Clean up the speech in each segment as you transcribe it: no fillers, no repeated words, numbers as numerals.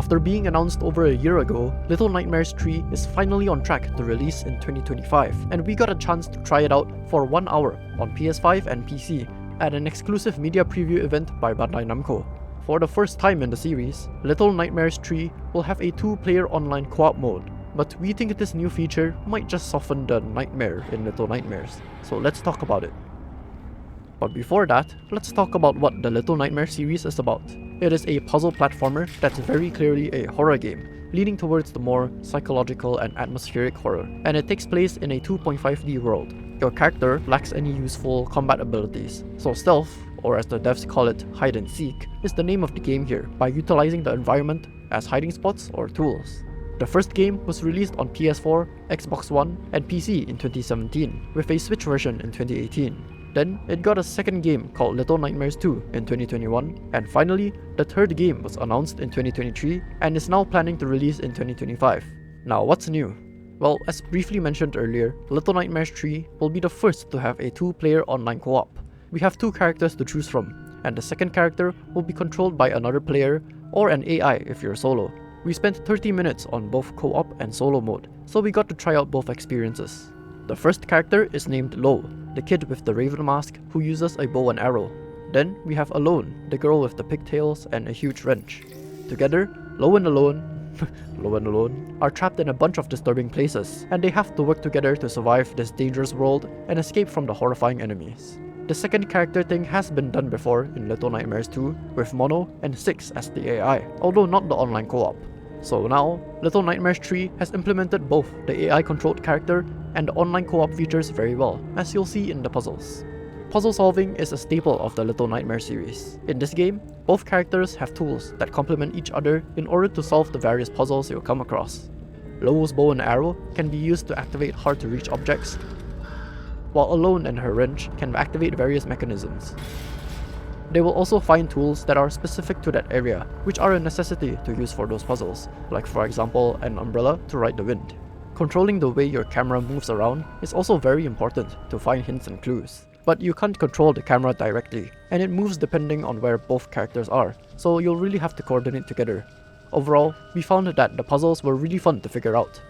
After being announced over a year ago, Little Nightmares 3 is finally on track to release in 2025, and we got a chance to try it out for 1 hour on PS5 and PC at an exclusive media preview event by Bandai Namco. For the first time in the series, Little Nightmares 3 will have a 2-player online co-op mode, but we think this new feature might just soften the nightmare in Little Nightmares, so let's talk about it. But before that, let's talk about what the Little Nightmares series is about. It is a puzzle platformer that's very clearly a horror game, leaning towards the more psychological and atmospheric horror, and it takes place in a 2.5D world. Your character lacks any useful combat abilities, so stealth, or as the devs call it, hide and seek, is the name of the game here, by utilizing the environment as hiding spots or tools. The first game was released on PS4, Xbox One, and PC in 2017, with a Switch version in 2018. Then, it got a second game called Little Nightmares 2 in 2021, and finally, the third game was announced in 2023 and is now planning to release in 2025. Now, what's new? Well, as briefly mentioned earlier, Little Nightmares 3 will be the first to have a 2-player online co-op. We have 2 characters to choose from, and the second character will be controlled by another player or an AI if you're solo. We spent 30 minutes on both co-op and solo mode, so we got to try out both experiences. The first character is named Lo, the kid with the raven mask who uses a bow and arrow. Then we have Alone, the girl with the pigtails and a huge wrench. Together, Lo and Alone are trapped in a bunch of disturbing places, and they have to work together to survive this dangerous world and escape from the horrifying enemies. The second character thing has been done before in Little Nightmares 2 with Mono and Six as the AI, although not the online co-op. So now, Little Nightmares 3 has implemented both the AI-controlled character and the online co-op features very well, as you'll see in the puzzles. Puzzle solving is a staple of the Little Nightmares series. In this game, both characters have tools that complement each other in order to solve the various puzzles you'll come across. Lo's bow and arrow can be used to activate hard-to-reach objects, while Alone and her wrench can activate various mechanisms. They will also find tools that are specific to that area, which are a necessity to use for those puzzles, like for example an umbrella to ride the wind. Controlling the way your camera moves around is also very important to find hints and clues. But you can't control the camera directly, and it moves depending on where both characters are, so you'll really have to coordinate together. Overall, we found that the puzzles were really fun to figure out.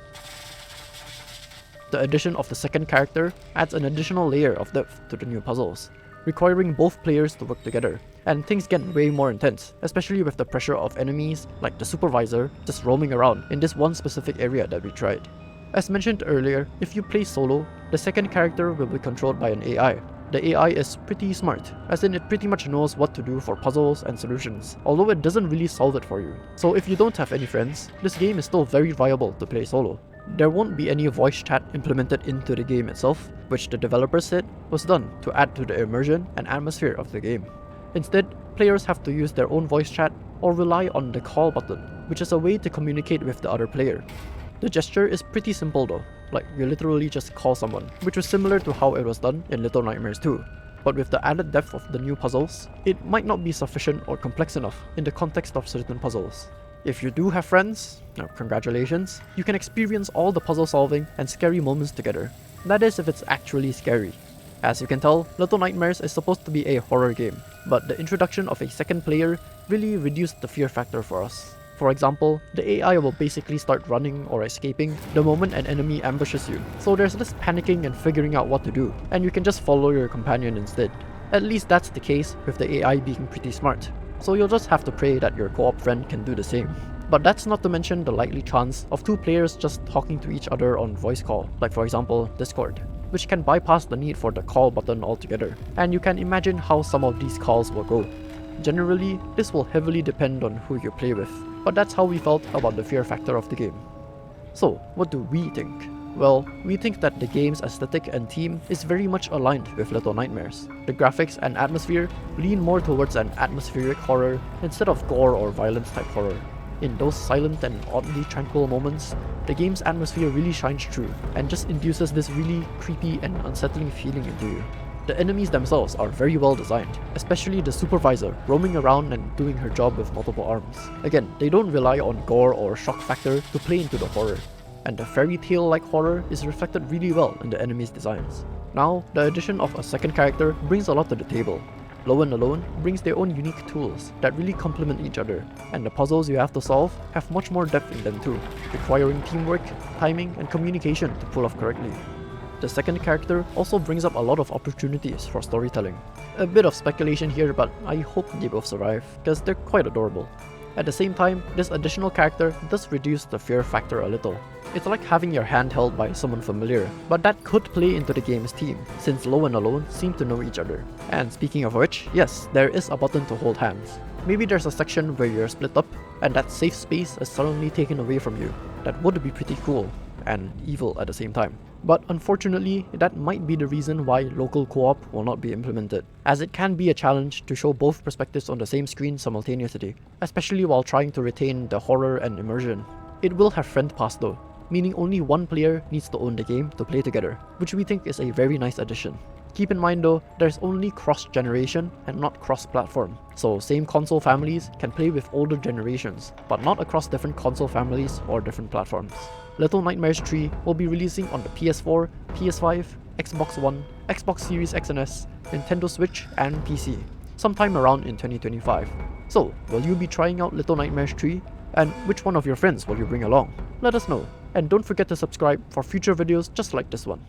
The addition of the second character adds an additional layer of depth to the new puzzles, requiring both players to work together, and things get way more intense, especially with the pressure of enemies like the supervisor just roaming around in this one specific area that we tried. As mentioned earlier, if you play solo, the second character will be controlled by an AI. The AI is pretty smart, as in it pretty much knows what to do for puzzles and solutions, although it doesn't really solve it for you. So if you don't have any friends, this game is still very viable to play solo. There won't be any voice chat implemented into the game itself, which the developers said was done to add to the immersion and atmosphere of the game. Instead, players have to use their own voice chat or rely on the call button, which is a way to communicate with the other player. The gesture is pretty simple though, like you literally just call someone, which was similar to how it was done in Little Nightmares 2. But with the added depth of the new puzzles, it might not be sufficient or complex enough in the context of certain puzzles. If you do have friends, congratulations, you can experience all the puzzle solving and scary moments together. That is if it's actually scary. As you can tell, Little Nightmares is supposed to be a horror game, but the introduction of a second player really reduced the fear factor for us. For example, the AI will basically start running or escaping the moment an enemy ambushes you, so there's less panicking and figuring out what to do, and you can just follow your companion instead. At least that's the case with the AI being pretty smart, so you'll just have to pray that your co-op friend can do the same. But that's not to mention the likely chance of 2 players just talking to each other on voice call, like for example Discord, which can bypass the need for the call button altogether, and you can imagine how some of these calls will go. Generally, this will heavily depend on who you play with, but that's how we felt about the fear factor of the game. So, what do we think? Well, we think that the game's aesthetic and theme is very much aligned with Little Nightmares. The graphics and atmosphere lean more towards an atmospheric horror instead of gore or violence type horror. In those silent and oddly tranquil moments, the game's atmosphere really shines through and just induces this really creepy and unsettling feeling into you. The enemies themselves are very well designed, especially the supervisor roaming around and doing her job with multiple arms. Again, they don't rely on gore or shock factor to play into the horror, and the fairy tale-like horror is reflected really well in the enemies' designs. Now, the addition of a second character brings a lot to the table. Low and Alone brings their own unique tools that really complement each other, and the puzzles you have to solve have much more depth in them too, requiring teamwork, timing, and communication to pull off correctly. The second character also brings up a lot of opportunities for storytelling. A bit of speculation here, but I hope they both survive, because they're quite adorable. At the same time, this additional character does reduce the fear factor a little. It's like having your hand held by someone familiar, but that could play into the game's theme, since Low and Alone seem to know each other. And speaking of which, yes, there is a button to hold hands. Maybe there's a section where you're split up, and that safe space is suddenly taken away from you. That would be pretty cool, and evil at the same time. But unfortunately, that might be the reason why local co-op will not be implemented, as it can be a challenge to show both perspectives on the same screen simultaneously, especially while trying to retain the horror and immersion. It will have friend pass though, meaning only one player needs to own the game to play together, which we think is a very nice addition. Keep in mind though, there's only cross-generation and not cross-platform, so same console families can play with older generations, but not across different console families or different platforms. Little Nightmares 3 will be releasing on the PS4, PS5, Xbox One, Xbox Series X and S, Nintendo Switch, and PC, sometime around in 2025. So, will you be trying out Little Nightmares 3? And which one of your friends will you bring along? Let us know, and don't forget to subscribe for future videos just like this one.